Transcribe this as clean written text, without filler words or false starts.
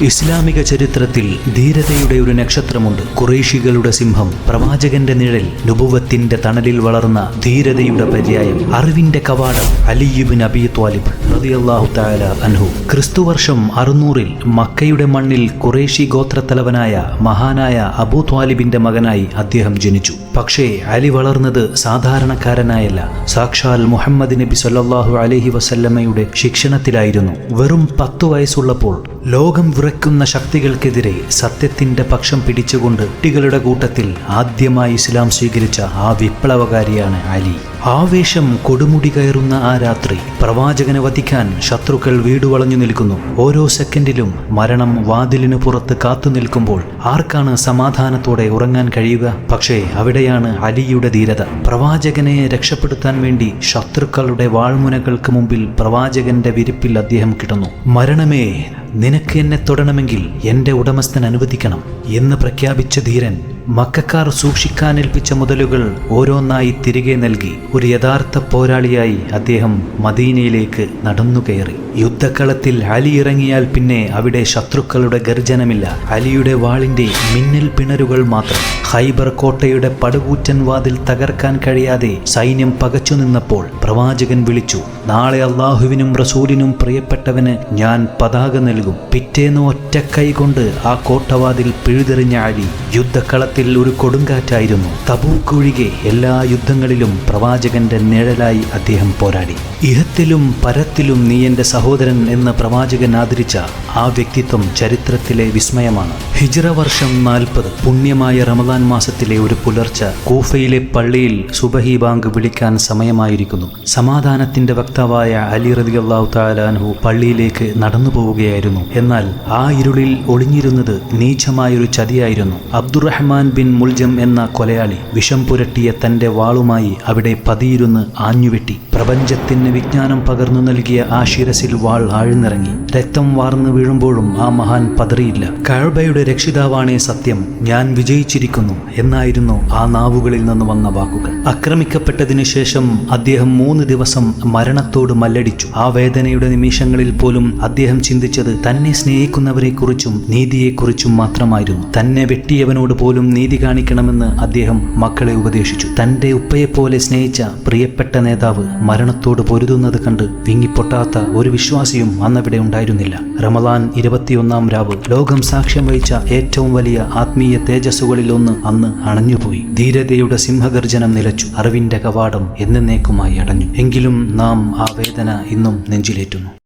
ഇസ്ലാമിക ചരിത്രത്തിൽ ധീരതയുടെ ഒരു നക്ഷത്രമുണ്ട്. ഖുറൈശികളുടെ സിംഹം, പ്രവാചകന്റെ നിഴൽ, നുബുവത്തിന്റെ തണലിൽ വളർന്ന ധീരതയുടെ പര്യായം, അറിവിന്റെ കവാടം അലി ഇബ്നു അബീ ത്വാലിബ് റളിയല്ലാഹു തആല അൻഹു. ക്രിസ്തുവർഷം 600-ൽ മക്കയുടെ മണ്ണിൽ ഖുറൈശി ഗോത്രത്തലവനായ മഹാനായ അബൂ ത്വാലിബിന്റെ മകനായി അദ്ദേഹം ജനിച്ചു. പക്ഷേ അലി വളർന്നത് സാധാരണക്കാരനായല്ല, സാക്ഷാൽ മുഹമ്മദ് നബി സല്ലല്ലാഹു അലൈഹി വസല്ലമയുടെ ശിക്ഷണത്തിലായിരുന്നു. വെറും 10 വയസ്സുള്ളപ്പോൾ ലോകം വിറയ്ക്കുന്ന ശക്തികൾക്കെതിരെ സത്യത്തിന്റെ പക്ഷം പിടിച്ചുകൊണ്ട് കുട്ടികളുടെ കൂട്ടത്തിൽ ആദ്യമായി ഇസ്ലാം സ്വീകരിച്ച ആ വിപ്ലവകാരിയാണ് അലി. ആവേശം കൊടുമുടി കയറുന്ന ആ രാത്രി പ്രവാചകനെ വധിക്കാൻ ശത്രുക്കൾ വീടുവളഞ്ഞു നിൽക്കുന്നു. ഓരോ സെക്കൻഡിലും മരണം വാതിലിനു പുറത്ത് കാത്തു നിൽക്കുമ്പോൾ ആർക്കാണ് സമാധാനത്തോടെ ഉറങ്ങാൻ കഴിയുക? പക്ഷേ അവിടെയാണ് അലിയുടെ ധീരത. പ്രവാചകനെ രക്ഷപ്പെടുത്താൻ വേണ്ടി ശത്രുക്കളുടെ വാൾമുനകൾക്ക് മുമ്പിൽ പ്രവാചകന്റെ വിരിപ്പിൽ അദ്ദേഹം കിടന്നു. മരണമേ, നിനക്ക് എന്നെ തൊടണമെങ്കിൽ എൻ്റെ ഉടമസ്ഥൻ അനുവദിക്കണം എന്ന് പ്രഖ്യാപിച്ച ധീരൻ മക്കക്കാർ സൂക്ഷിക്കാനേൽപ്പിച്ച മുതലുകൾ ഓരോന്നായി തിരികെ നൽകി ഒരു യഥാർത്ഥ പോരാളിയായി അദ്ദേഹം മദീനയിലേക്ക് നടന്നു കയറി. യുദ്ധക്കളത്തിൽ അലി ഇറങ്ങിയാൽ പിന്നെ അവിടെ ശത്രുക്കളുടെ ഗർജനമില്ല, അലിയുടെ വാളിന്റെ മിന്നൽ പിണരുകൾ മാത്രം. ഖൈബർ കോട്ടയുടെ പടുകൂറ്റൻ വാതിൽ തകർക്കാൻ കഴിയാതെ സൈന്യം പകച്ചു നിന്നപ്പോൾ പ്രവാചകൻ വിളിച്ചു, നാളെ അള്ളാഹുവിനും റസൂലിനും പ്രിയപ്പെട്ടവന് ഞാൻ പതാക നൽകും. പിറ്റേന്ന് ഒറ്റക്കൈ കൊണ്ട് ആ കോട്ടവാതിൽ പിഴുതെറിഞ്ഞ അലി യുദ്ധക്കളത്തിൽ ഒരു കൊടുങ്കാറ്റായിരുന്നു. തബൂക്ക് ഒഴികെ എല്ലാ യുദ്ധങ്ങളിലും പ്രവാചകന്റെ നിഴലായി അദ്ദേഹം പോരാടി. ഇഹത്തിലും പരത്തിലും നീ എൻ്റെ സഹോദരൻ എന്ന് പ്രവാചകൻ ആദരിച്ച ആ വ്യക്തിത്വം ചരിത്രത്തിലെ വിസ്മയമാണ്. ഹിജ്റ വർഷം 40 പുണ്യമായ റമദാൻ മാസത്തിലെ ഒരു പുലർച്ച കൂഫയിലെ പള്ളിയിൽ സുബഹി ബാങ്ക് വിളിക്കാൻ സമയമായിരിക്കുന്നു. സമാധാനത്തിന്റെ വക്താവായ അലി റളിയല്ലാഹു തആല അൻഹു പള്ളിയിലേക്ക് നടന്നു പോവുകയായിരുന്നു. എന്നാൽ ആ ഇരുളിൽ ഒളിഞ്ഞിരുന്നത് നീചമായൊരു ചതിയായിരുന്നു. അബ്ദുറഹ്മാൻ ബിൻ മുൽജം എന്ന കൊലയാളി വിഷം പുരട്ടിയ തന്റെ വാളുമായി അവിടെ പതിയിരുന്ന് ആഞ്ഞുവെട്ടി. പ്രപഞ്ചത്തിന് വിജ്ഞാനം പകർന്നു നൽകിയ ആ ശിരസിൽ വാൾ ആഴ്ന്നിറങ്ങി. രക്തം വാർന്നു വീഴുമ്പോഴും ആ മഹാൻ പതറിയില്ല. കഅബയുടെ രക്ഷിതാവാണേ സത്യം, ഞാൻ വിജയിച്ചിരിക്കുന്നു എന്നായിരുന്നു ആ നാവുകളിൽ നിന്ന് വന്ന വാക്കുകൾ. ആക്രമിക്കപ്പെട്ടതിനു ശേഷം അദ്ദേഹം 3 ദിവസം മരണത്തോട് മല്ലടിച്ചു. ആ വേദനയുടെ നിമിഷങ്ങളിൽ പോലും അദ്ദേഹം ചിന്തിച്ചത് തന്നെ സ്നേഹിക്കുന്നവരെക്കുറിച്ചും നീതിയെക്കുറിച്ചും മാത്രമായിരുന്നു. തന്നെ വെട്ടിയവനോട് പോലും നീതി കാണിക്കണമെന്ന് അദ്ദേഹം മക്കളെ ഉപദേശിച്ചു. തന്റെ ഉപ്പയെപ്പോലെ സ്നേഹിച്ച പ്രിയപ്പെട്ട നേതാവ് മരണത്തോട് പൊരുതുന്നത് കണ്ട് വിങ്ങിപ്പൊട്ടാത്ത ഒരു വിശ്വാസിയും അന്നവിടെ ഉണ്ടായിരുന്നില്ല. റമദാൻ 21-ാം രാവ് ലോകം സാക്ഷ്യം വഹിച്ച ഏറ്റവും വലിയ ആത്മീയ തേജസ്സുകളിൽ ഒന്ന് അന്ന് അണഞ്ഞുപോയി. ധീരതയുടെ സിംഹഗർജനം നിലച്ചു. അറിവിന്റെ കവാടം എന്നേക്കുമായി അടഞ്ഞു. എങ്കിലും നാം ആ വേദന ഇന്നും നെഞ്ചിലേറ്റുന്നു.